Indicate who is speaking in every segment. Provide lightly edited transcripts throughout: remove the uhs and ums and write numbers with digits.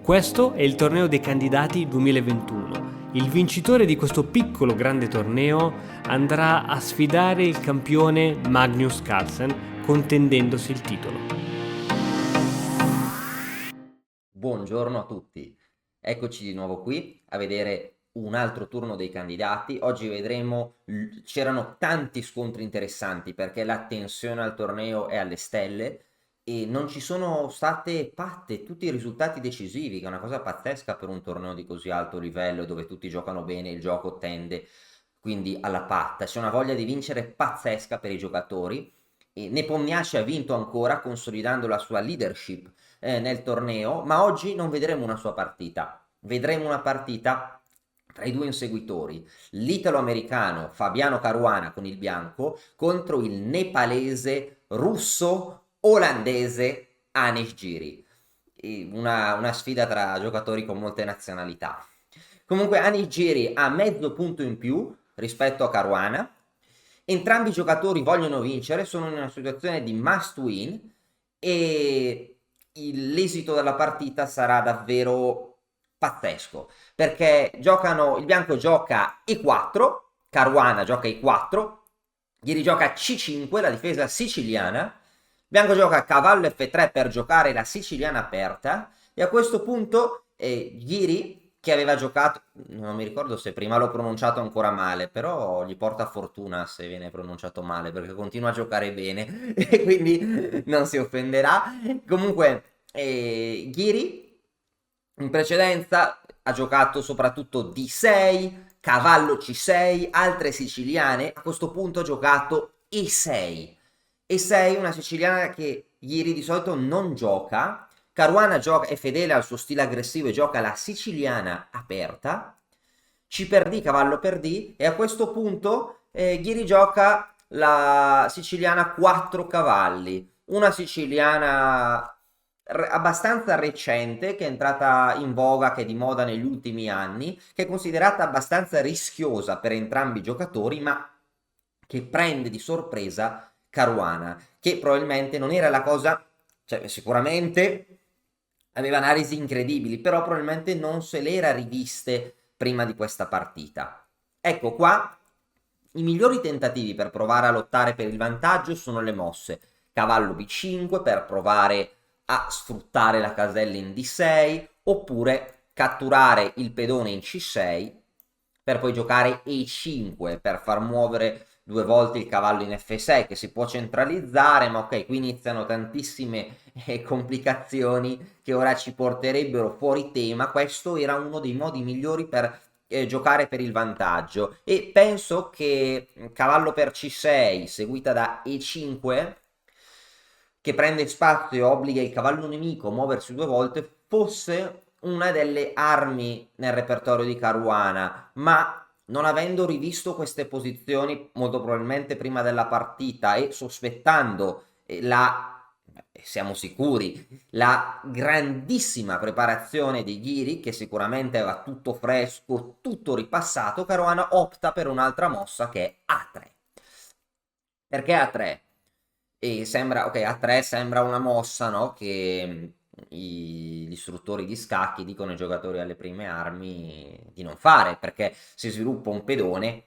Speaker 1: Questo è il torneo dei candidati 2021. Il vincitore di questo piccolo grande torneo andrà a sfidare il campione Magnus Carlsen, contendendosi il titolo.
Speaker 2: Buongiorno a tutti, eccoci di nuovo qui a vedere un altro turno dei candidati. Oggi vedremo, c'erano tanti scontri interessanti perché la tensione al torneo è alle stelle e non ci sono state patte, tutti i risultati decisivi, che è una cosa pazzesca per un torneo di così alto livello dove tutti giocano bene, il gioco tende quindi alla patta, c'è una voglia di vincere pazzesca per i giocatori. E Nepomniachtchi ha vinto ancora consolidando la sua leadership nel torneo, ma oggi non vedremo una sua partita, vedremo una partita tra i due inseguitori, l'italo-americano Fabiano Caruana con il bianco contro il nepalese russo-olandese Anish Giri. Una sfida tra giocatori con molte nazionalità. Comunque Anish Giri ha mezzo punto in più rispetto a Caruana. Entrambi i giocatori vogliono vincere, sono in una situazione di must win e l'esito della partita sarà davvero pazzesco perché il bianco gioca E4, Caruana gioca E4, Ghiri gioca C5, la difesa siciliana, il bianco gioca cavallo F3 per giocare la siciliana aperta e a questo punto Ghiri, che aveva giocato, non mi ricordo se prima l'ho pronunciato ancora male, però gli porta fortuna se viene pronunciato male perché continua a giocare bene e quindi non si offenderà. Comunque Ghiri in precedenza ha giocato soprattutto D6, cavallo C6, altre siciliane, a questo punto ha giocato E6. E6, una siciliana che Ghiri di solito non gioca. Caruana è fedele al suo stile aggressivo e gioca la siciliana aperta. C per D, cavallo per D, e a questo punto Ghiri gioca la siciliana 4 cavalli, una siciliana abbastanza recente, che è entrata in voga, che è di moda negli ultimi anni, che è considerata abbastanza rischiosa per entrambi i giocatori, ma che prende di sorpresa Caruana, che probabilmente non era la cosa, cioè sicuramente aveva analisi incredibili, però probabilmente non se le era riviste prima di questa partita. Ecco qua, i migliori tentativi per provare a lottare per il vantaggio sono le mosse cavallo B5 per provare a sfruttare la casella in D6, oppure catturare il pedone in C6 per poi giocare E5 per far muovere due volte il cavallo in F6, che si può centralizzare, ma ok, qui iniziano tantissime complicazioni che ora ci porterebbero fuori tema. Questo era uno dei modi migliori per giocare per il vantaggio e penso che cavallo per C6 seguita da E5, che prende spazio e obbliga il cavallo nemico a muoversi due volte, fosse una delle armi nel repertorio di Caruana, ma non avendo rivisto queste posizioni molto probabilmente prima della partita e sospettando siamo sicuri, la grandissima preparazione di Ghiri, che sicuramente aveva tutto fresco, tutto ripassato, Caruana opta per un'altra mossa che è A3. Perché A3? E sembra, ok, A3 sembra una mossa, no? Che gli istruttori di scacchi dicono ai giocatori alle prime armi di non fare, perché si sviluppa un pedone,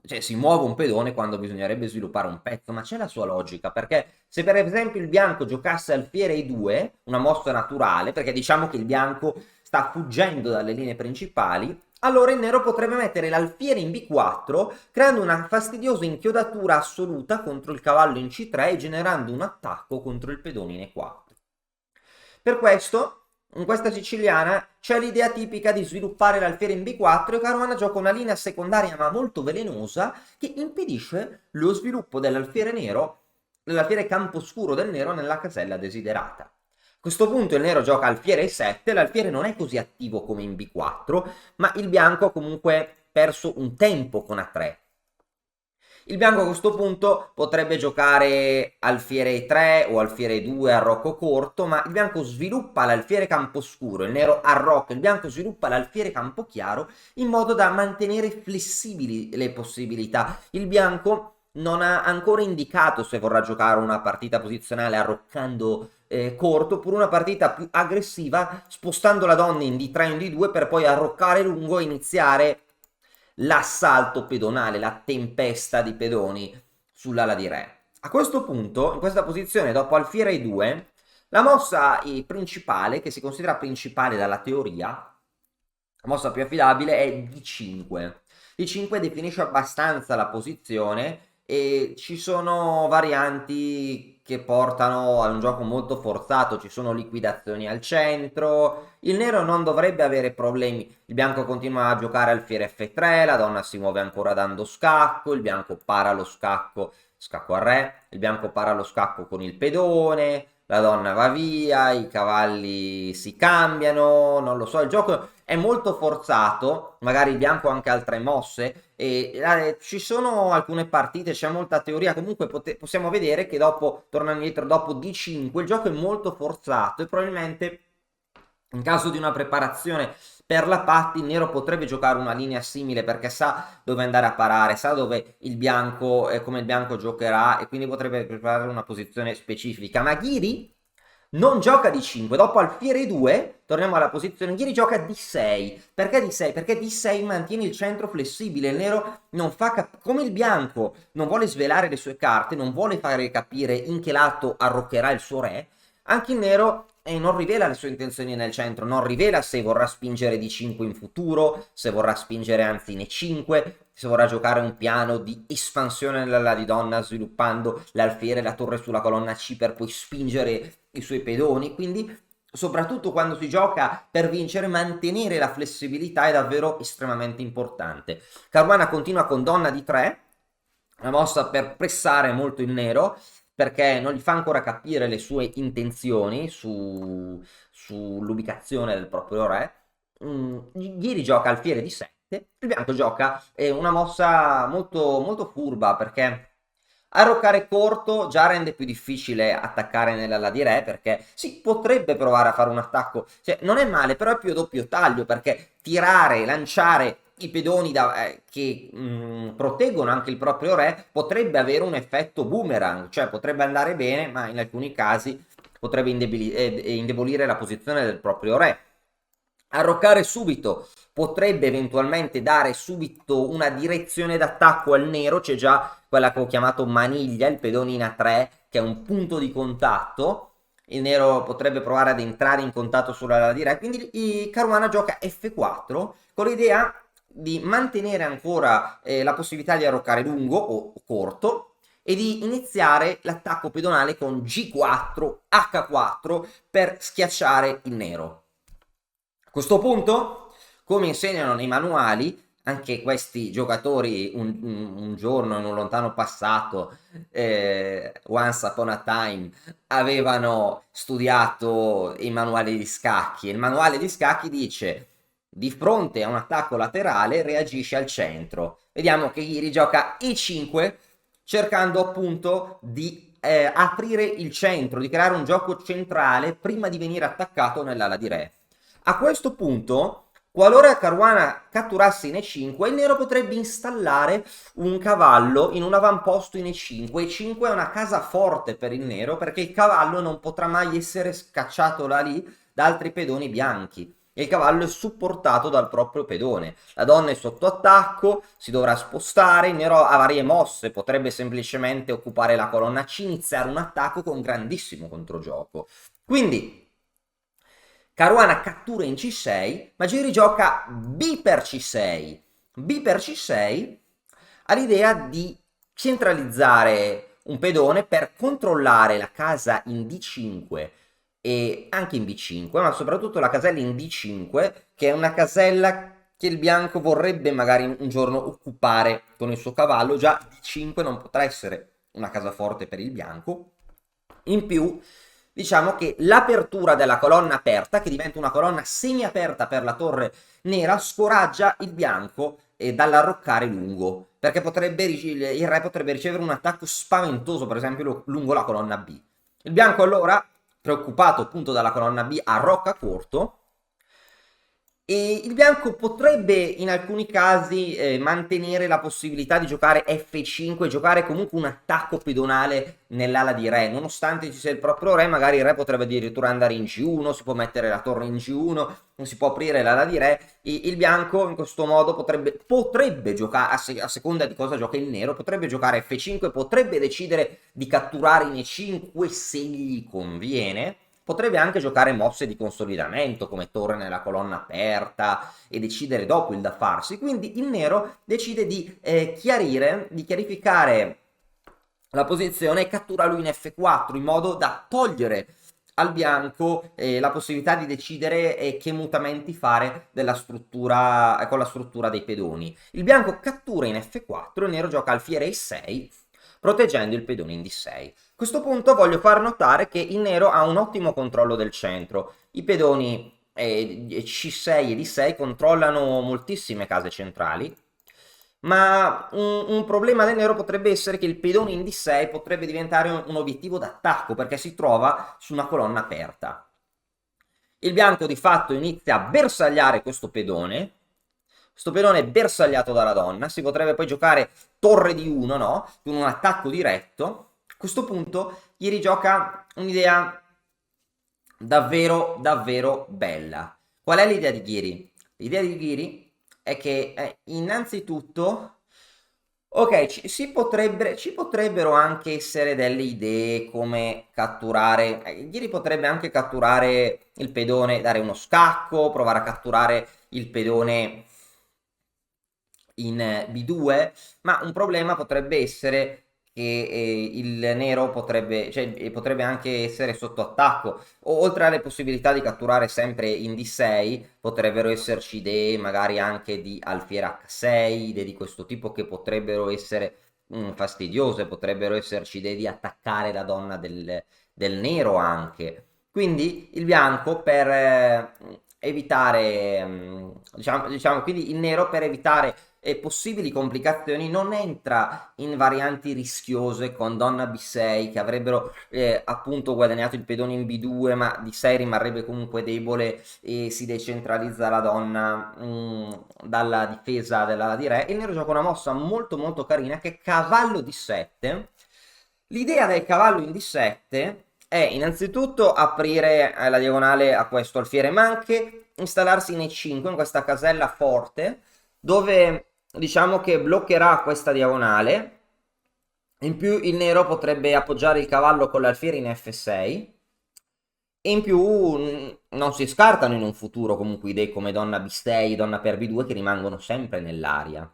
Speaker 2: cioè si muove un pedone quando bisognerebbe sviluppare un pezzo, ma c'è la sua logica, perché se per esempio il bianco giocasse alfiere E2, una mossa naturale, perché diciamo che il bianco sta fuggendo dalle linee principali, allora il nero potrebbe mettere l'alfiere in B4, creando una fastidiosa inchiodatura assoluta contro il cavallo in C3 e generando un attacco contro il pedone in E4. Per questo, in questa siciliana c'è l'idea tipica di sviluppare l'alfiere in B4 e Caruana gioca una linea secondaria ma molto velenosa che impedisce lo sviluppo dell'alfiere nero, dell'alfiere camposcuro del nero nella casella desiderata. A questo punto il nero gioca alfiere E7, l'alfiere non è così attivo come in B4, ma il bianco ha comunque perso un tempo con A3. Il bianco a questo punto potrebbe giocare alfiere E3 o alfiere E2 a rocco corto, ma il bianco sviluppa l'alfiere camposcuro, il nero arrocca, il bianco sviluppa l'alfiere campo chiaro in modo da mantenere flessibili le possibilità. Il bianco non ha ancora indicato se vorrà giocare una partita posizionale arroccando corto, pure una partita più aggressiva, spostando la donna in D3 in D2 per poi arroccare lungo e iniziare l'assalto pedonale, la tempesta di pedoni sull'ala di re. A questo punto, in questa posizione, dopo alfiere E2, la mossa principale, che si considera principale dalla teoria, la mossa più affidabile è D5. D5 definisce abbastanza la posizione e ci sono varianti che portano a un gioco molto forzato, ci sono liquidazioni al centro, il nero non dovrebbe avere problemi, il bianco continua a giocare alfiere F3, la donna si muove ancora dando scacco, il bianco para lo scacco, scacco al re, il bianco para lo scacco con il pedone, la donna va via, i cavalli si cambiano, non lo so, il gioco è molto forzato, magari il bianco ha anche altre mosse e ci sono alcune partite, c'è molta teoria, comunque possiamo vedere che dopo, tornando indietro, dopo D5 il gioco è molto forzato e probabilmente in caso di una preparazione per la patti il nero potrebbe giocare una linea simile perché sa dove andare a parare, sa dove il bianco, come il bianco giocherà e quindi potrebbe preparare una posizione specifica. Ma Ghiri non gioca D5, dopo alfiere 2, torniamo alla posizione, Ghiri gioca D6. Perché D6? Perché D6 mantiene il centro flessibile, il nero non fa come il bianco non vuole svelare le sue carte, non vuole fare capire in che lato arroccherà il suo re, anche il nero non rivela le sue intenzioni nel centro, non rivela se vorrà spingere D5 in futuro, se vorrà spingere anzi in E5, se vorrà giocare un piano di espansione nella di donna sviluppando l'alfiere e la torre sulla colonna C per poi spingere i suoi pedoni, quindi soprattutto quando si gioca per vincere mantenere la flessibilità è davvero estremamente importante. Caruana continua con donna D3, una mossa per pressare molto il nero perché non gli fa ancora capire le sue intenzioni sull'ubicazione del proprio re. Ghiri gioca alfiere di 7, il bianco gioca una mossa molto, molto furba perché arroccare corto già rende più difficile attaccare nell'ala di re perché si potrebbe provare a fare un attacco, cioè non è male, però è più a doppio taglio perché tirare, lanciare i pedoni che proteggono anche il proprio re potrebbe avere un effetto boomerang, cioè potrebbe andare bene, ma in alcuni casi potrebbe indebolire la posizione del proprio re. Arroccare subito potrebbe eventualmente dare subito una direzione d'attacco al nero, c'è già quella che ho chiamato maniglia, il pedone in A3, che è un punto di contatto. Il nero potrebbe provare ad entrare in contatto sulla ala di re, quindi Caruana gioca F4 con l'idea di mantenere ancora la possibilità di arroccare lungo o corto e di iniziare l'attacco pedonale con G4, H4 per schiacciare il nero. A questo punto, come insegnano nei manuali, anche questi giocatori un giorno in un lontano passato, once upon a time, avevano studiato i manuali di scacchi. Il manuale di scacchi dice: di fronte a un attacco laterale reagisce al centro. Vediamo che Ghiri gioca E5 cercando appunto di aprire il centro, di creare un gioco centrale prima di venire attaccato nell'ala di re. A questo punto, qualora Caruana catturasse in E5, il nero potrebbe installare un cavallo in un avamposto in E5. E5 è una casa forte per il nero perché il cavallo non potrà mai essere scacciato da lì da altri pedoni bianchi. E il cavallo è supportato dal proprio pedone. La donna è sotto attacco, si dovrà spostare, il nero ha varie mosse, potrebbe semplicemente occupare la colonna C, iniziare un attacco con grandissimo controgioco. Quindi Caruana cattura in C6, ma Ghiri gioca B per C6. B per C6 ha l'idea di centralizzare un pedone per controllare la casa in D5 e anche in B5, ma soprattutto la casella in D5, che è una casella che il bianco vorrebbe magari un giorno occupare con il suo cavallo. Già D5 non potrà essere una casa forte per il bianco. In più, diciamo che l'apertura della colonna aperta, che diventa una colonna semi-aperta per la torre nera, scoraggia il bianco dall'arroccare lungo, perché il re potrebbe ricevere un attacco spaventoso, per esempio lungo la colonna B. Il bianco allora, preoccupato appunto dalla colonna B, arrocca corto E il bianco potrebbe in alcuni casi mantenere la possibilità di giocare F5, giocare comunque un attacco pedonale nell'ala di re, nonostante ci sia il proprio re, magari il re potrebbe addirittura andare in G1, si può mettere la torre in G1, non si può aprire l'ala di re, e il bianco in questo modo potrebbe giocare, a seconda di cosa gioca il nero, potrebbe giocare F5, potrebbe decidere di catturare in E5 se gli conviene. Potrebbe anche giocare mosse di consolidamento come torre nella colonna aperta e decidere dopo il da farsi. Quindi il nero decide di chiarificare la posizione e cattura lui in F4 in modo da togliere al bianco la possibilità di decidere che mutamenti fare della struttura, con la struttura dei pedoni. Il bianco cattura in F4, il nero gioca alfiere E6 proteggendo il pedone in D6. A questo punto voglio far notare che il nero ha un ottimo controllo del centro. I pedoni C6 e D6 controllano moltissime case centrali, ma un problema del nero potrebbe essere che il pedone in D6 potrebbe diventare un obiettivo d'attacco perché si trova su una colonna aperta. Il bianco di fatto inizia a bersagliare questo pedone bersagliato dalla donna, si potrebbe poi giocare torre di 1, no? Con un attacco diretto. A questo punto gli rigioca un'idea davvero, davvero bella. Qual è l'idea di Ghiri? L'idea di Ghiri è che innanzitutto, ok, ci potrebbero anche essere delle idee come catturare, Ghiri potrebbe anche catturare il pedone, dare uno scacco, provare a catturare il pedone in B2, ma un problema potrebbe essere che il nero potrebbe anche essere sotto attacco. Oltre alle possibilità di catturare sempre in D6, potrebbero esserci idee magari anche di alfiere H6, idee di questo tipo che potrebbero essere fastidiose, potrebbero esserci idee di attaccare la donna del nero anche. Quindi il bianco per evitare, quindi il nero per evitare possibili complicazioni non entra in varianti rischiose con donna B6 che avrebbero appunto guadagnato il pedone in B2 ma D6 rimarrebbe comunque debole e si decentralizza la donna dalla difesa dell'ala di re. Il nero gioca una mossa molto molto carina che è cavallo D7. L'idea del cavallo in D7 è innanzitutto aprire la diagonale a questo alfiere ma anche installarsi in E5 in questa casella forte dove diciamo che bloccherà questa diagonale. In più il nero potrebbe appoggiare il cavallo con l'alfiere in F6 e in più non si scartano in un futuro comunque idee come donna B6, donna per B2 che rimangono sempre nell'aria.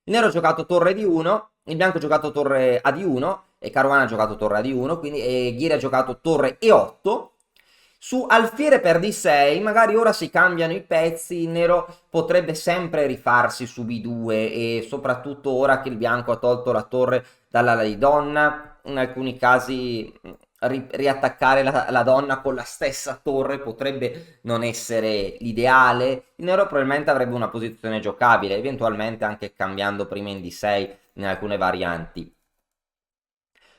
Speaker 2: Il nero ha giocato torre D1, il bianco ha giocato torre AD1 e Caruana ha giocato torre AD1, quindi Ghiri ha giocato torre E8. Su alfiere per D6, magari ora si cambiano i pezzi, il nero potrebbe sempre rifarsi su B2 e soprattutto ora che il bianco ha tolto la torre dall'ala di donna, in alcuni casi riattaccare la donna con la stessa torre potrebbe non essere l'ideale. Il nero probabilmente avrebbe una posizione giocabile, eventualmente anche cambiando prima in D6 in alcune varianti.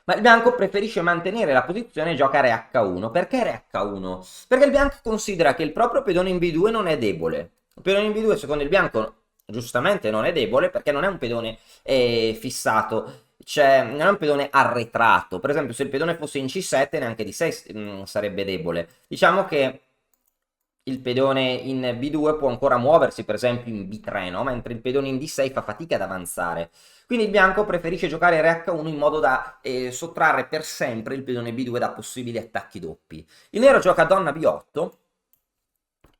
Speaker 2: Ma il bianco preferisce mantenere la posizione e gioca re H1. Perché re H1? Perché il bianco considera che il proprio pedone in B2 non è debole. Il pedone in B2 secondo il bianco giustamente non è debole perché non è un pedone fissato, cioè non è un pedone arretrato. Per esempio se il pedone fosse in C7 neanche di 6 sarebbe debole. Diciamo che il pedone in B2 può ancora muoversi per esempio in B3, no? Mentre il pedone in D6 fa fatica ad avanzare. Quindi il bianco preferisce giocare re H1 in modo da sottrarre per sempre il pedone B2 da possibili attacchi doppi. Il nero gioca donna B8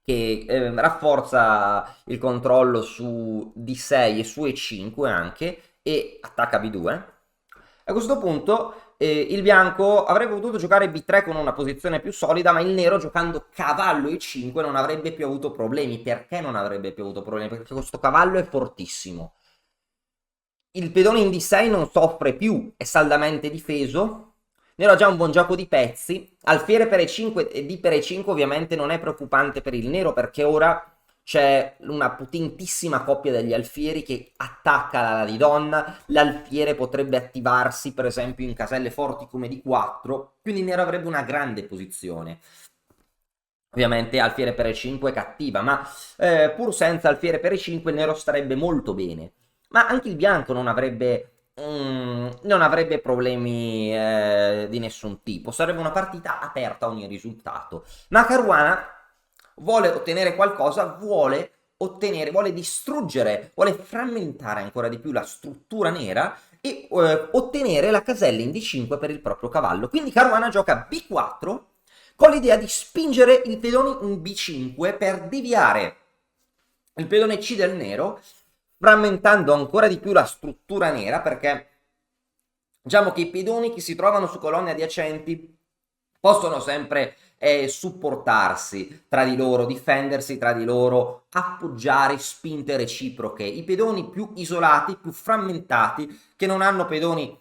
Speaker 2: che rafforza il controllo su D6 e su E5 anche e attacca B2. A questo punto il bianco avrebbe potuto giocare B3 con una posizione più solida, ma il nero giocando cavallo E5 non avrebbe più avuto problemi. Perché non avrebbe più avuto problemi? Perché questo cavallo è fortissimo. Il pedone in D6 non soffre più, è saldamente difeso. Nero ha già un buon gioco di pezzi. Alfiere per E5 e D per E5 ovviamente non è preoccupante per il nero perché ora c'è una potentissima coppia degli alfieri che attacca l'ala di donna. L'alfiere potrebbe attivarsi per esempio in caselle forti come D4, quindi il nero avrebbe una grande posizione. Ovviamente alfiere per e5 è cattiva, ma pur senza alfiere per e5 il nero starebbe molto bene. Ma anche il bianco non avrebbe problemi di nessun tipo. Sarebbe una partita aperta a ogni risultato. Ma Caruana vuole ottenere qualcosa, vuole distruggere, vuole frammentare ancora di più la struttura nera e ottenere la casella in d5 per il proprio cavallo. Quindi Caruana gioca b4 con l'idea di spingere il pedone in b5 per deviare il pedone c del nero, frammentando ancora di più la struttura nera, perché diciamo che i pedoni che si trovano su colonne adiacenti possono sempre supportarsi tra di loro, difendersi tra di loro, appoggiare spinte reciproche. I pedoni più isolati, più frammentati, che non hanno pedoni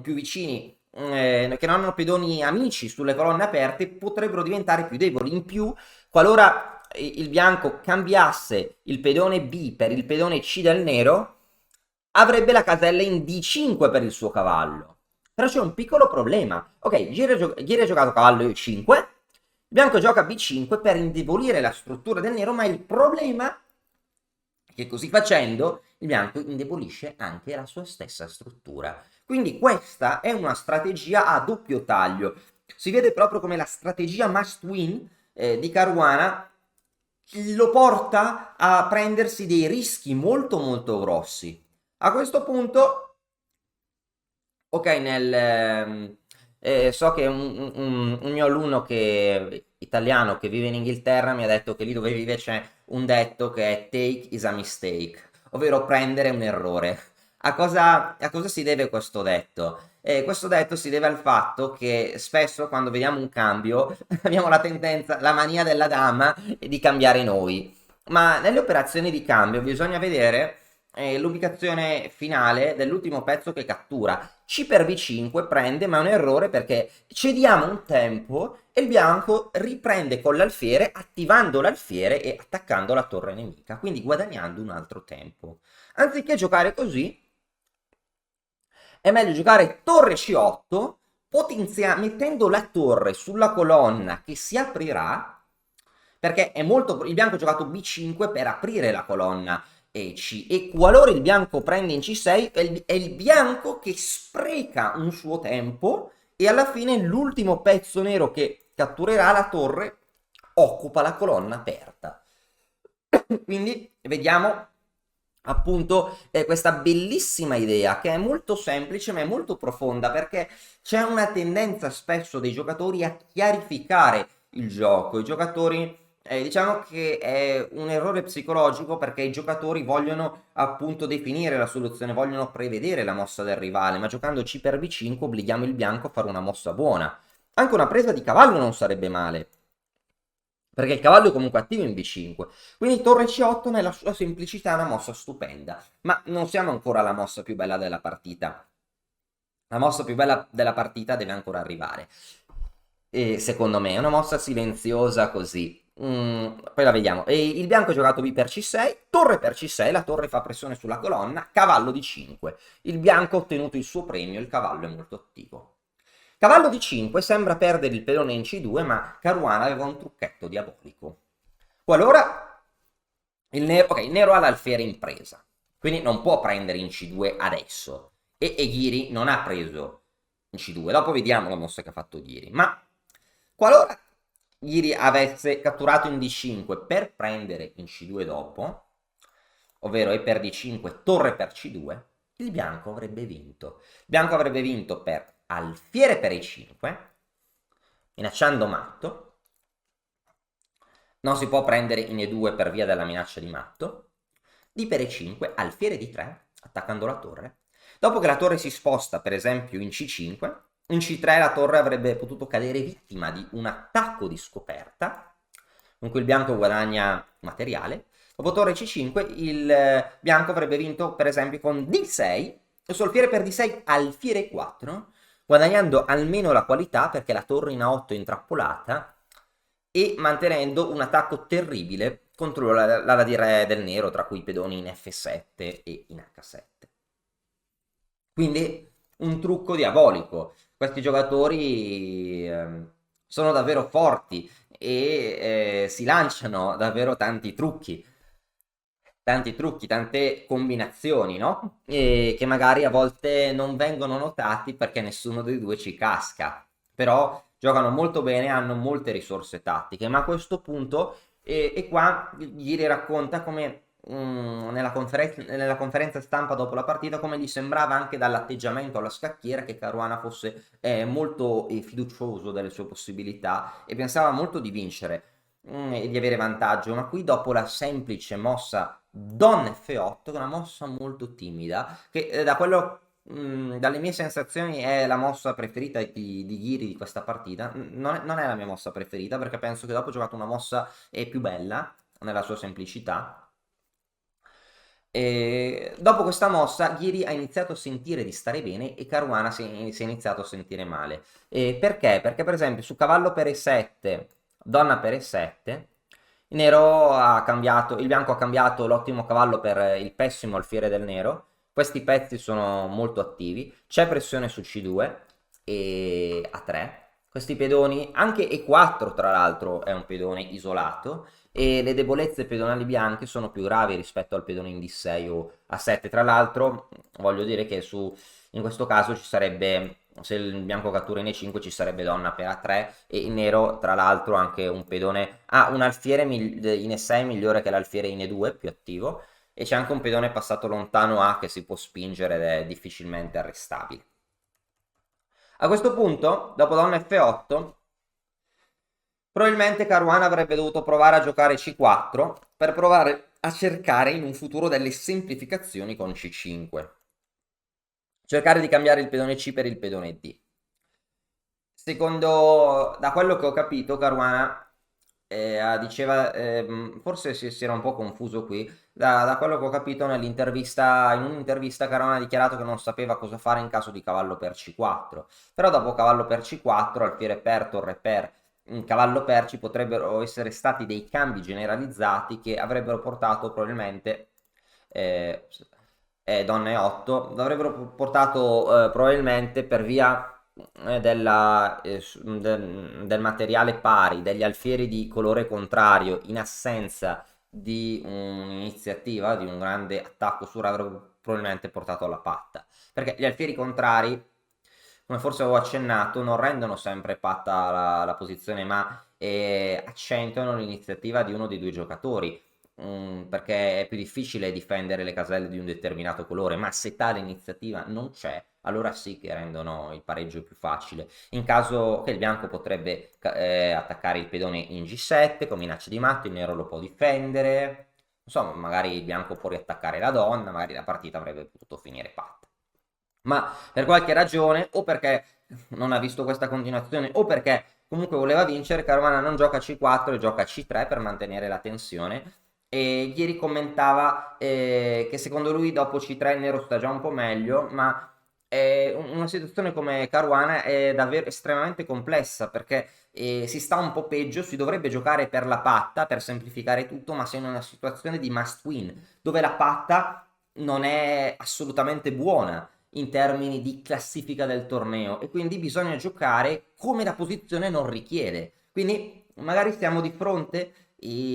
Speaker 2: più vicini, che non hanno pedoni amici sulle colonne aperte, potrebbero diventare più deboli. In più, qualora il bianco cambiasse il pedone B per il pedone C del nero, avrebbe la casella in D5 per il suo cavallo. Però c'è un piccolo problema. Ok, Ghiri ha giocato cavallo E5, il bianco gioca B5 per indebolire la struttura del nero, ma il problema è che così facendo il bianco indebolisce anche la sua stessa struttura. Quindi questa è una strategia a doppio taglio. Si vede proprio come la strategia must win di Caruana lo porta a prendersi dei rischi molto molto grossi. A questo punto, ok, so che un mio alunno italiano che vive in Inghilterra mi ha detto che lì dove vive c'è un detto che è take is a mistake, ovvero prendere un errore. A cosa si deve questo detto? Questo detto si deve al fatto che spesso quando vediamo un cambio abbiamo la tendenza, la mania della dama di cambiare noi. Ma nelle operazioni di cambio bisogna vedere l'ubicazione finale dell'ultimo pezzo che cattura. C per B5 prende, ma è un errore perché cediamo un tempo e il bianco riprende con l'alfiere, attivando l'alfiere e attaccando la torre nemica, quindi guadagnando un altro tempo. Anziché giocare così, è meglio giocare torre C8, mettendo la torre sulla colonna che si aprirà, perché il bianco ha giocato B5 per aprire la colonna C, e qualora il bianco prende in C6 è il bianco che spreca un suo tempo e alla fine l'ultimo pezzo nero che catturerà la torre occupa la colonna aperta. Quindi vediamo appunto questa bellissima idea che è molto semplice ma è molto profonda, perché c'è una tendenza spesso dei giocatori a chiarificare il gioco. I giocatori diciamo che è un errore psicologico, perché i giocatori vogliono appunto definire la soluzione, vogliono prevedere la mossa del rivale, ma giocando C per B5 obblighiamo il bianco a fare una mossa buona. Anche una presa di cavallo non sarebbe male, perché il cavallo è comunque attivo in B5. Quindi torre C8 nella sua semplicità è una mossa stupenda. Ma non siamo ancora alla mossa più bella della partita. La mossa più bella della partita deve ancora arrivare. E secondo me è una mossa silenziosa così. Poi la vediamo. E il bianco ha giocato B per C6, torre per C6, la torre fa pressione sulla colonna, cavallo di 5. Il bianco ha ottenuto il suo premio, il cavallo è molto attivo. Cavallo di 5 sembra perdere il pedone in C2, ma Caruana aveva un trucchetto diabolico. Qualora il nero ha l'alfiere in presa, quindi non può prendere in C2 adesso. E Ghiri non ha preso in C2. Dopo vediamo la mossa che ha fatto Ghiri. Ma qualora Ghiri avesse catturato in D5 per prendere in C2 dopo, ovvero E per D5, torre per C2, il bianco avrebbe vinto. Il bianco avrebbe vinto per alfiere per E5, minacciando matto. Non si può prendere in E2 per via della minaccia di matto. D per E5, alfiere D3, attaccando la torre. Dopo che la torre si sposta, per esempio, in C5, in C3 la torre avrebbe potuto cadere vittima di un attacco di scoperta, con cui il bianco guadagna materiale. Dopo torre C5 il bianco avrebbe vinto, per esempio, con D6, e su alfiere per D6 alfiere 4, guadagnando almeno la qualità perché la torre in A8 è intrappolata, e mantenendo un attacco terribile contro l'ala di re del nero, tra cui i pedoni in F7 e in H7. Quindi un trucco diabolico. Questi giocatori sono davvero forti e si lanciano davvero tanti trucchi, tante combinazioni, no? E che magari a volte non vengono notati perché nessuno dei due ci casca. Però giocano molto bene, hanno molte risorse tattiche, ma a questo punto, e qua Giri racconta come nella conferenza stampa dopo la partita, come gli sembrava anche dall'atteggiamento alla scacchiera che Caruana fosse molto fiducioso delle sue possibilità e pensava molto di vincere e di avere vantaggio, ma qui dopo la semplice mossa Don F8, che è una mossa molto timida, che dalle mie sensazioni è la mossa preferita di Ghiri di questa partita. Non è la mia mossa preferita perché penso che dopo ho giocato una mossa più bella nella sua semplicità. E dopo questa mossa, Ghiri ha iniziato a sentire di stare bene e Caruana si è iniziato a sentire male. Perché? Perché per esempio su cavallo per E7, donna per E7, il bianco ha cambiato l'ottimo cavallo per il pessimo alfiere del nero. Questi pezzi sono molto attivi. C'è pressione su C2 e A3. Questi pedoni, anche E4 tra l'altro è un pedone isolato e le debolezze pedonali bianche sono più gravi rispetto al pedone in D6 o A7. Tra l'altro voglio dire che in questo caso ci sarebbe, se il bianco cattura in E5 ci sarebbe donna per A3 e il nero tra l'altro anche un pedone ha un alfiere in E6 migliore che l'alfiere in E2 più attivo e c'è anche un pedone passato lontano A che si può spingere ed è difficilmente arrestabile. A questo punto, dopo donna F8, probabilmente Caruana avrebbe dovuto provare a giocare C4 per provare a cercare in un futuro delle semplificazioni con C5. Cercare di cambiare il pedone C per il pedone D. Secondo, da quello che ho capito, Caruana diceva, forse si era un po' confuso qui, da quello che ho capito in un'intervista Caruana ha dichiarato che non sapeva cosa fare in caso di cavallo per C4, però dopo cavallo per C4, alfiere per, torre per, cavallo per ci potrebbero essere stati dei cambi generalizzati che avrebbero portato probabilmente eh, donna e 8 avrebbero portato probabilmente per via del materiale pari, degli alfieri di colore contrario, in assenza di un'iniziativa, di un grande attacco su avrebbero probabilmente portato alla patta. Perché gli alfieri contrari, come forse avevo accennato, non rendono sempre patta la posizione, ma accentuano l'iniziativa di uno dei due giocatori. Perché è più difficile difendere le caselle di un determinato colore, ma se tale iniziativa non c'è, allora sì che rendono il pareggio più facile. In caso che il bianco potrebbe attaccare il pedone in G7 con minaccia di matto, il nero lo può difendere, insomma, magari il bianco può riattaccare la donna, magari la partita avrebbe potuto finire patta. Ma per qualche ragione, o perché non ha visto questa continuazione, o perché comunque voleva vincere, Caruana non gioca C4 e gioca C3 per mantenere la tensione. E ieri commentava che secondo lui dopo C3 il nero sta già un po' meglio, ma una situazione come Caruana è davvero estremamente complessa perché si sta un po' peggio, si dovrebbe giocare per la patta per semplificare tutto, ma sei in una situazione di must win dove la patta non è assolutamente buona in termini di classifica del torneo e quindi bisogna giocare come la posizione non richiede. Quindi magari siamo di fronte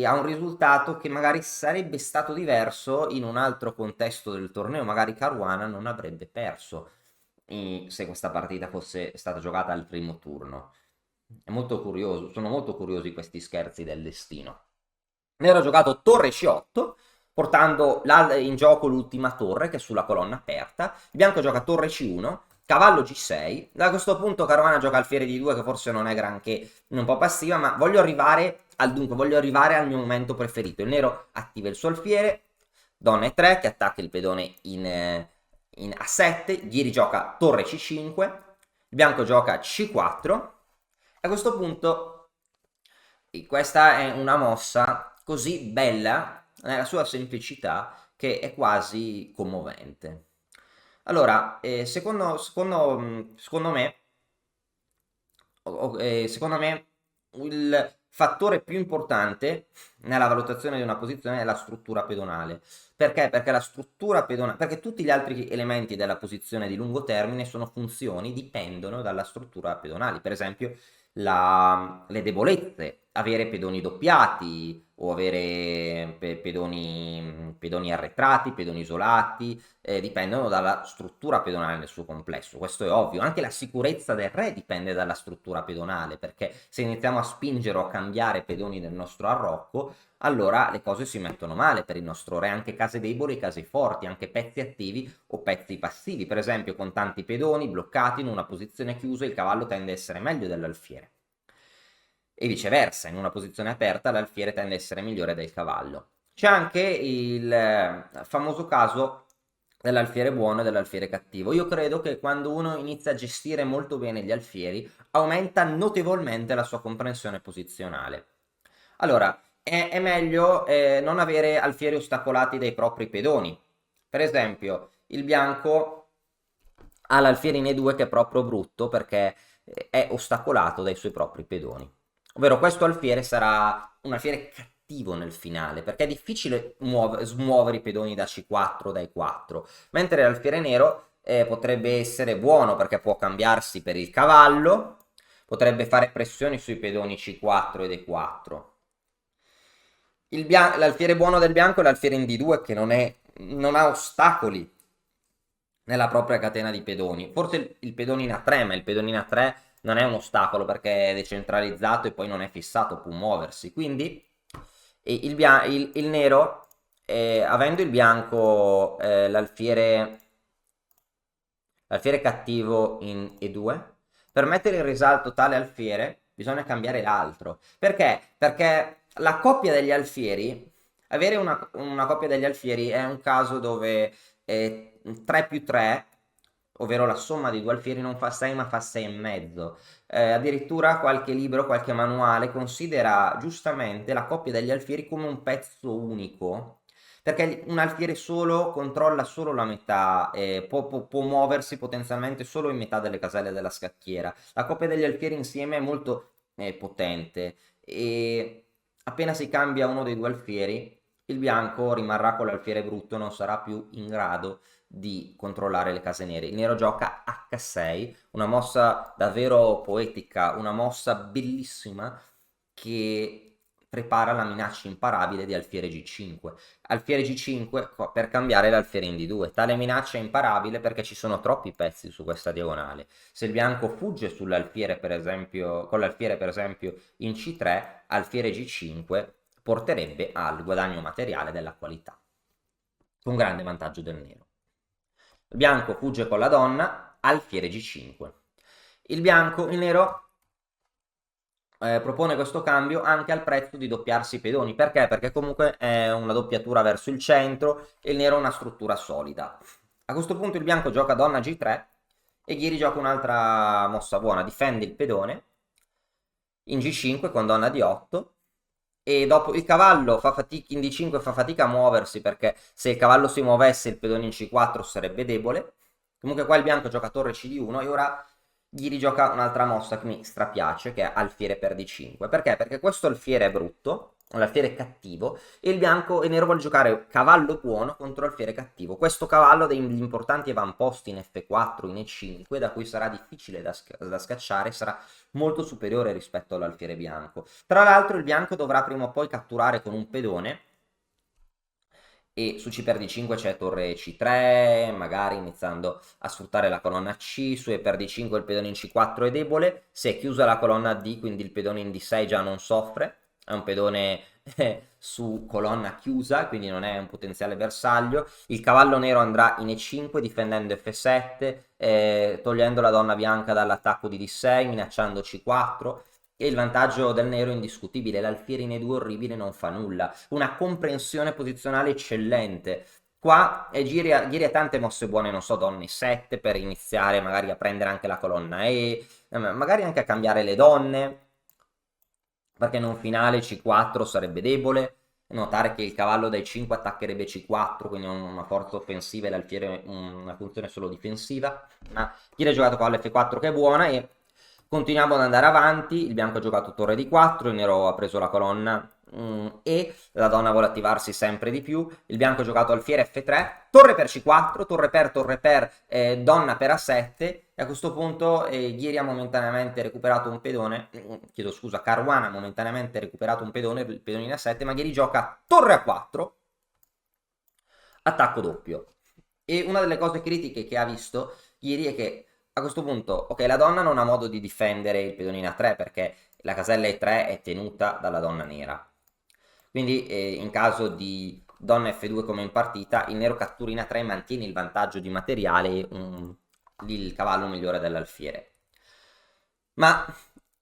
Speaker 2: a un risultato che magari sarebbe stato diverso in un altro contesto del torneo, magari Caruana non avrebbe perso se questa partita fosse stata giocata al primo turno. È molto curioso, sono molto curiosi questi scherzi del destino. Nero ha giocato torre C8, portando in gioco l'ultima torre che è sulla colonna aperta. Il bianco gioca torre C1, cavallo G6. Da questo punto Caruana gioca alfiere D2 che forse non è granché, un po' passiva, ma voglio arrivare al mio momento preferito. Il nero attiva il suo alfiere, donna E3 che attacca il pedone in A7, Ghiri gioca torre C5, il bianco gioca C4. A questo punto questa è una mossa così bella nella sua semplicità che è quasi commovente. Allora, secondo me il fattore più importante nella valutazione di una posizione è la struttura pedonale. Perché? Perché la struttura pedonale, perché tutti gli altri elementi della posizione di lungo termine sono funzioni, dipendono dalla struttura pedonale. Per esempio, le debolezze, avere pedoni doppiati o avere pedoni arretrati, pedoni isolati, dipendono dalla struttura pedonale nel suo complesso, questo è ovvio. Anche la sicurezza del re dipende dalla struttura pedonale, perché se iniziamo a spingere o a cambiare pedoni nel nostro arrocco, allora le cose si mettono male per il nostro re, anche case deboli, case forti, anche pezzi attivi o pezzi passivi. Per esempio, con tanti pedoni bloccati in una posizione chiusa, il cavallo tende a essere meglio dell'alfiere. E viceversa, in una posizione aperta l'alfiere tende a essere migliore del cavallo. C'è anche il famoso caso dell'alfiere buono e dell'alfiere cattivo. Io credo che quando uno inizia a gestire molto bene gli alfieri, aumenta notevolmente la sua comprensione posizionale. Allora, è meglio non avere alfieri ostacolati dai propri pedoni. Per esempio, il bianco ha l'alfiere in E2 che è proprio brutto perché è ostacolato dai suoi propri pedoni. Ovvero questo alfiere sarà un alfiere cattivo nel finale, perché è difficile smuovere i pedoni da C4 dai 4, mentre l'alfiere nero potrebbe essere buono perché può cambiarsi per il cavallo, potrebbe fare pressioni sui pedoni C4 e D4. L'alfiere buono del bianco è l'alfiere in D2 che non ha ostacoli nella propria catena di pedoni. Forse il pedone in A3, ma il pedone in A3 non è un ostacolo perché è decentralizzato e poi non è fissato, può muoversi. Quindi il nero, avendo il bianco l'alfiere cattivo in E2, per mettere in risalto tale alfiere bisogna cambiare l'altro. Perché? Perché la coppia degli alfieri, avere una coppia degli alfieri è un caso dove 3 più 3, ovvero la somma di due alfieri, non fa 6 ma fa 6 e mezzo. Addirittura qualche libro, qualche manuale considera giustamente la coppia degli alfieri come un pezzo unico, perché un alfiere solo controlla solo la metà, può muoversi potenzialmente solo in metà delle caselle della scacchiera. La coppia degli alfieri insieme è molto potente e appena si cambia uno dei due alfieri, il bianco rimarrà con l'alfiere brutto, non sarà più in grado di controllare le case nere. Il nero gioca H6, una mossa davvero poetica, una mossa bellissima che prepara la minaccia imparabile di alfiere G5. Alfiere G5 per cambiare l'alfiere in D2. Tale minaccia è imparabile perché ci sono troppi pezzi su questa diagonale. Se il bianco fugge sull'alfiere, per esempio, con l'alfiere per esempio in C3, alfiere G5 porterebbe al guadagno materiale della qualità. Un grande vantaggio del nero. Il bianco fugge con la donna, alfiere G5. Il nero propone questo cambio anche al prezzo di doppiarsi i pedoni. Perché? Perché comunque è una doppiatura verso il centro e il nero ha una struttura solida. A questo punto il bianco gioca donna G3 e Ghiri gioca un'altra mossa buona, difende il pedone in G5 con donna D8 e dopo il cavallo fa fatica in D5, fa fatica a muoversi perché se il cavallo si muovesse il pedone in C4 sarebbe debole. Comunque qua il bianco gioca torre CD1 e ora gli rigioca un'altra mossa che mi strapiace, che è alfiere per D5. Perché? Perché questo alfiere è brutto, l'alfiere è cattivo, e il nero vuole giocare cavallo buono contro alfiere cattivo. Questo cavallo ha degli importanti avamposti in F4, in E5, da cui sarà difficile da scacciare, sarà molto superiore rispetto all'alfiere bianco. Tra l'altro il bianco dovrà prima o poi catturare con un pedone, e su C per D5 c'è torre C3, magari iniziando a sfruttare la colonna C, su E per D5 il pedone in C4 è debole, se è chiusa la colonna D, quindi il pedone in D6 già non soffre, è un pedone su colonna chiusa, quindi non è un potenziale bersaglio. Il cavallo nero andrà in E5 difendendo F7, togliendo la donna bianca dall'attacco di D6, minacciando C4. E il vantaggio del nero è indiscutibile, l'alfiere in E2 orribile non fa nulla, una comprensione posizionale eccellente. Qua Ghiri ha tante mosse buone, non so, donne 7 per iniziare magari a prendere anche la colonna E, magari anche a cambiare le donne, perché in un finale C4 sarebbe debole. Notare che il cavallo dai 5 attaccherebbe C4, quindi una forza offensiva e l'alfiere una funzione solo difensiva. Ma Ghiri ha giocato cavallo F4 che è buona e continuiamo ad andare avanti. Il bianco ha giocato torre D4, il nero ha preso la colonna e la donna vuole attivarsi sempre di più. Il bianco ha giocato alfiere F3, torre per C4, torre per, donna per A7, e a questo punto Ghiri ha momentaneamente recuperato un pedone, chiedo scusa, Caruana ha momentaneamente recuperato un pedone, il pedone in A7, ma Ghiri gioca torre A4, attacco doppio. E una delle cose critiche che ha visto Ghiri è che a questo punto, ok, la donna non ha modo di difendere il pedone in A3 perché la casella E3 è tenuta dalla donna nera. Quindi in caso di donna F2 come in partita, il nero cattura in A3 e mantiene il vantaggio di materiale e il cavallo migliore dell'alfiere. Ma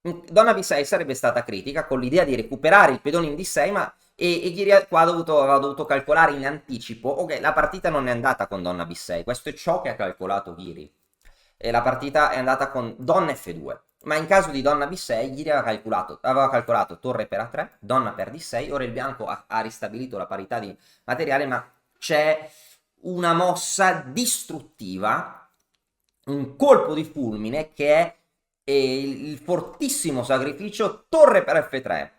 Speaker 2: donna B6 sarebbe stata critica con l'idea di recuperare il pedone in D6, ma Ghiri qua aveva dovuto calcolare in anticipo, ok, la partita non è andata con donna B6, questo è ciò che ha calcolato Ghiri. E la partita è andata con donna F2. Ma in caso di donna B6, Ghiri aveva calcolato torre per A3, donna per D6, ora il bianco ha ristabilito la parità di materiale, ma c'è una mossa distruttiva, un colpo di fulmine che è il fortissimo sacrificio torre per F3.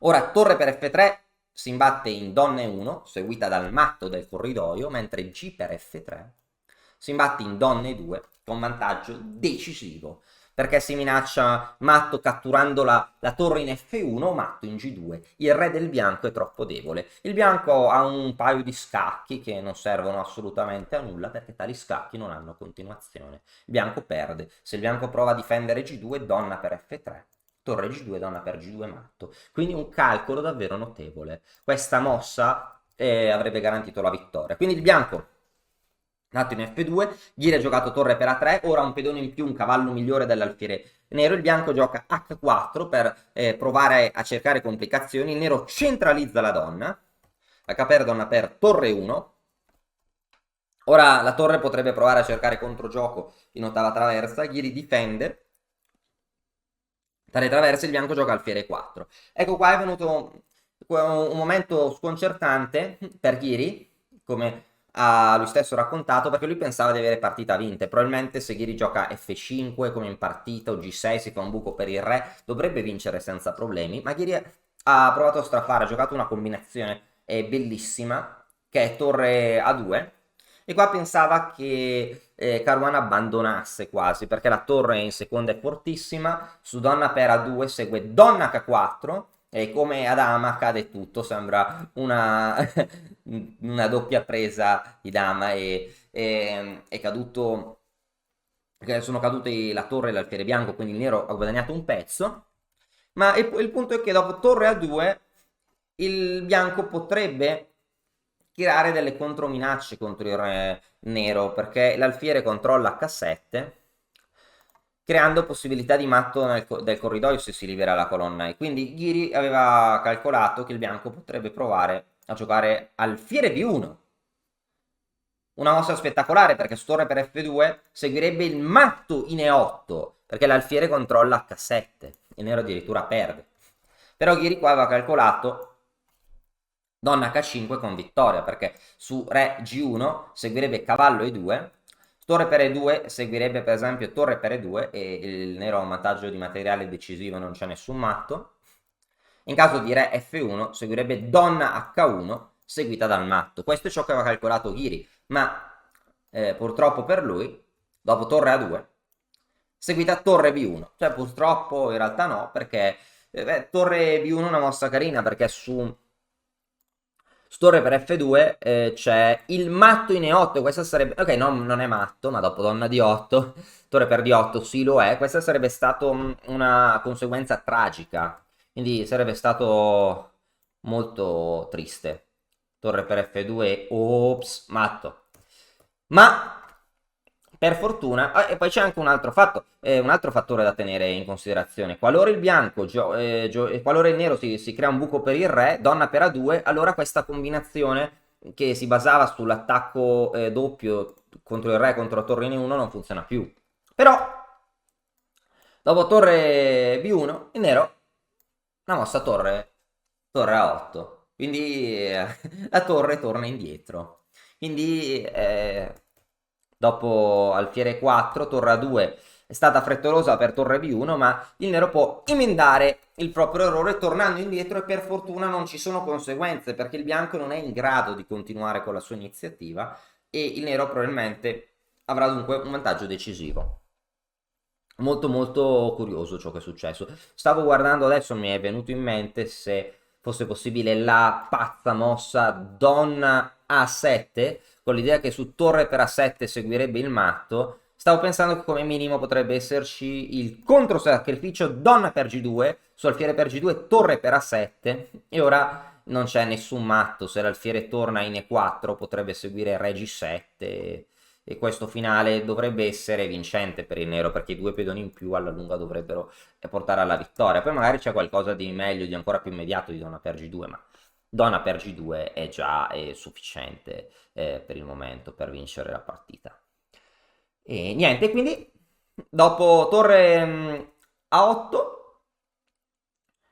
Speaker 2: Ora torre per F3 si imbatte in donna E1, seguita dal matto del corridoio, mentre G per F3 si imbatte in donna E2 con vantaggio decisivo, perché si minaccia matto catturando la torre in F1, matto in G2. Il re del bianco è troppo debole. Il bianco ha un paio di scacchi che non servono assolutamente a nulla perché tali scacchi non hanno continuazione. Il bianco perde. Se il bianco prova a difendere G2, donna per F3. Torre G2, donna per G2 matto. Quindi un calcolo davvero notevole. Questa mossa avrebbe garantito la vittoria. Quindi il bianco nato in F2, Ghiri ha giocato torre per A3, ora un pedone in più, un cavallo migliore dell'alfiere nero, il bianco gioca H4 per provare a cercare complicazioni, il nero centralizza la donna, H per donna per torre 1, ora la torre potrebbe provare a cercare controgioco in ottava traversa, Ghiri difende, tale traversa il bianco gioca alfiere 4. Ecco qua è venuto un momento sconcertante per Ghiri, come ha lui stesso raccontato, perché lui pensava di avere partita vinte. Probabilmente se Ghiri gioca F5 come in partita o G6 si fa un buco per il re, dovrebbe vincere senza problemi, ma Ghiri ha provato a strafare, ha giocato una combinazione bellissima che è torre A2 e qua pensava che Caruana abbandonasse quasi perché la torre in seconda è fortissima, su donna per A2 segue donna H4 e come ad Ama cade tutto, sembra una doppia presa di dama e è caduto, sono caduti la torre e l'alfiere bianco, quindi il nero ha guadagnato un pezzo, ma il punto è che dopo torre A2 il bianco potrebbe tirare delle controminacce contro il re nero perché l'alfiere controlla H7 creando possibilità di matto del corridoio se si libera la colonna E. Quindi Ghiri aveva calcolato che il bianco potrebbe provare a giocare alfiere B1. Una mossa spettacolare perché su torre per F2 seguirebbe il matto in E8 perché l'alfiere controlla H7. Il nero addirittura perde. Però Ghiri qua aveva calcolato donna H5 con vittoria perché su re G1 seguirebbe cavallo E2, torre per E2 seguirebbe per esempio torre per E2 e il nero ha un vantaggio di materiale decisivo, non c'è nessun matto. In caso di re F1 seguirebbe donna H1 seguita dal matto. Questo è ciò che aveva calcolato Ghiri, ma purtroppo per lui, dopo torre A2, seguita torre B1. Cioè purtroppo in realtà no, perché torre B1 è una mossa carina perché su torre per F2 c'è il matto in E8, questa sarebbe... Ok, no, non è matto, ma dopo donna D8, torre per D8 sì lo è, questa sarebbe stata una conseguenza tragica, quindi sarebbe stato molto triste. Torre per F2, ops, matto. Ma per fortuna, e poi c'è anche un altro fattore da tenere in considerazione. Qualora il bianco, qualora il nero si crea un buco per il re, donna per A2, allora questa combinazione che si basava sull'attacco doppio contro il re contro torre in 1 non funziona più. Però, dopo torre B1, il nero ha mossa torre A8. Quindi la torre torna indietro. Quindi dopo alfiere 4, torre A2 è stata frettolosa per torre B1, ma il nero può emendare il proprio errore tornando indietro e per fortuna non ci sono conseguenze perché il bianco non è in grado di continuare con la sua iniziativa e il nero probabilmente avrà dunque un vantaggio decisivo. Molto molto curioso ciò che è successo. Stavo guardando adesso, mi è venuto in mente se fosse possibile la pazza mossa donna A7, con l'idea che su torre per A7 seguirebbe il matto. Stavo pensando che come minimo potrebbe esserci il controsacrificio donna per G2, su alfiere per G2, torre per A7, e ora non c'è nessun matto. Se l'alfiere torna in E4 potrebbe seguire re G7 e questo finale dovrebbe essere vincente per il nero perché i due pedoni in più alla lunga dovrebbero portare alla vittoria. Poi magari c'è qualcosa di meglio, di ancora più immediato di donna per G2, ma donna per G2 è già sufficiente per il momento per vincere la partita. E niente, quindi dopo torre A8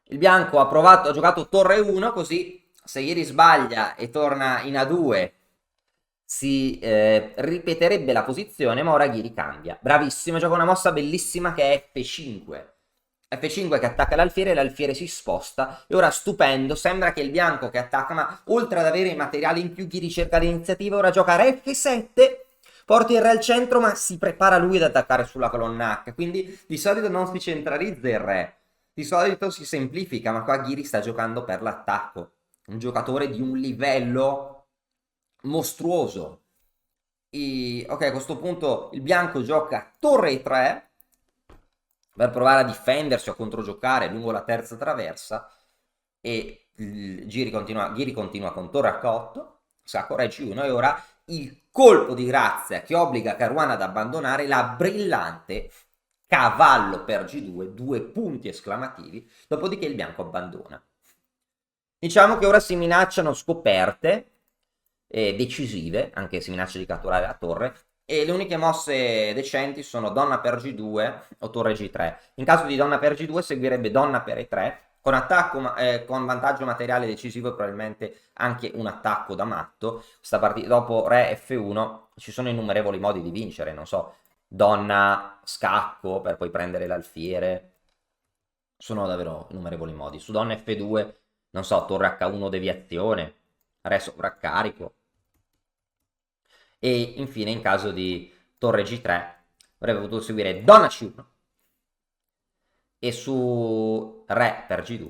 Speaker 2: il bianco ha giocato torre 1, così se ieri sbaglia e torna in A2 si ripeterebbe la posizione, ma ora Ghiri cambia. Bravissimo, gioca una mossa bellissima che è F5. F5 che attacca l'alfiere si sposta e ora stupendo, sembra che il bianco che attacca, ma oltre ad avere i materiali in più, Ghiri cerca l'iniziativa, ora gioca re F7, porta il re al centro, ma si prepara lui ad attaccare sulla colonna H, quindi di solito non si centralizza il re, di solito si semplifica, ma qua Ghiri sta giocando per l'attacco. Un giocatore di un livello mostruoso. Ok, a questo punto il bianco gioca torre E3 per provare a difendersi o a controgiocare lungo la terza traversa e Ghiri continua con torre H8, sacco re G1 e ora il colpo di grazia che obbliga Caruana ad abbandonare la brillante cavallo per G2, 2 punti esclamativi, dopodiché il bianco abbandona. Diciamo che ora si minacciano scoperte decisive, anche se minaccia di catturare la torre, e le uniche mosse decenti sono donna per G2 o torre G3. In caso di donna per G2 seguirebbe donna per E3, con attacco con vantaggio materiale decisivo e probabilmente anche un attacco da matto. Questa partita, dopo re F1 ci sono innumerevoli modi di vincere, non so, donna scacco per poi prendere l'alfiere, sono davvero innumerevoli modi. Su donna F2, non so, torre H1 deviazione, re sovraccarico. E infine in caso di torre G3 avrebbe potuto seguire donna C1 e su re per G2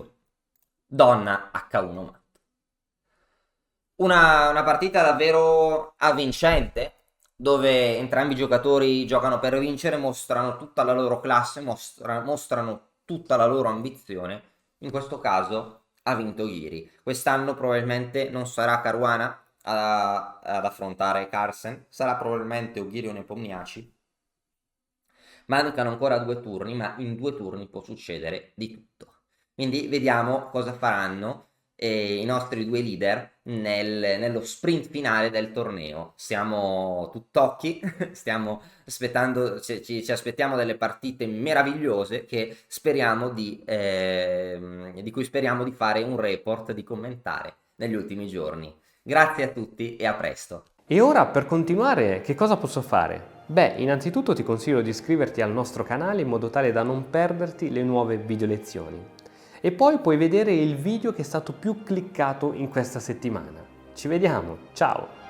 Speaker 2: donna H1 matto. Una partita davvero avvincente dove entrambi i giocatori giocano per vincere, mostrano tutta la loro classe, mostrano tutta la loro ambizione. In questo caso ha vinto Ghiri. Quest'anno probabilmente non sarà Caruana ad affrontare Carlsen, sarà probabilmente o Ghiri o Nepomniachtchi. Mancano ancora 2 turni, ma in 2 turni può succedere di tutto. Quindi vediamo cosa faranno i nostri 2 leader nello sprint finale del torneo. Siamo tutt'occhi, stiamo aspettando, ci aspettiamo delle partite meravigliose che speriamo di cui speriamo di fare un report, di commentare negli ultimi giorni. Grazie a tutti e a presto.
Speaker 1: E ora per continuare che cosa posso fare? Beh, innanzitutto ti consiglio di iscriverti al nostro canale in modo tale da non perderti le nuove video lezioni. E poi puoi vedere il video che è stato più cliccato in questa settimana. Ci vediamo, ciao!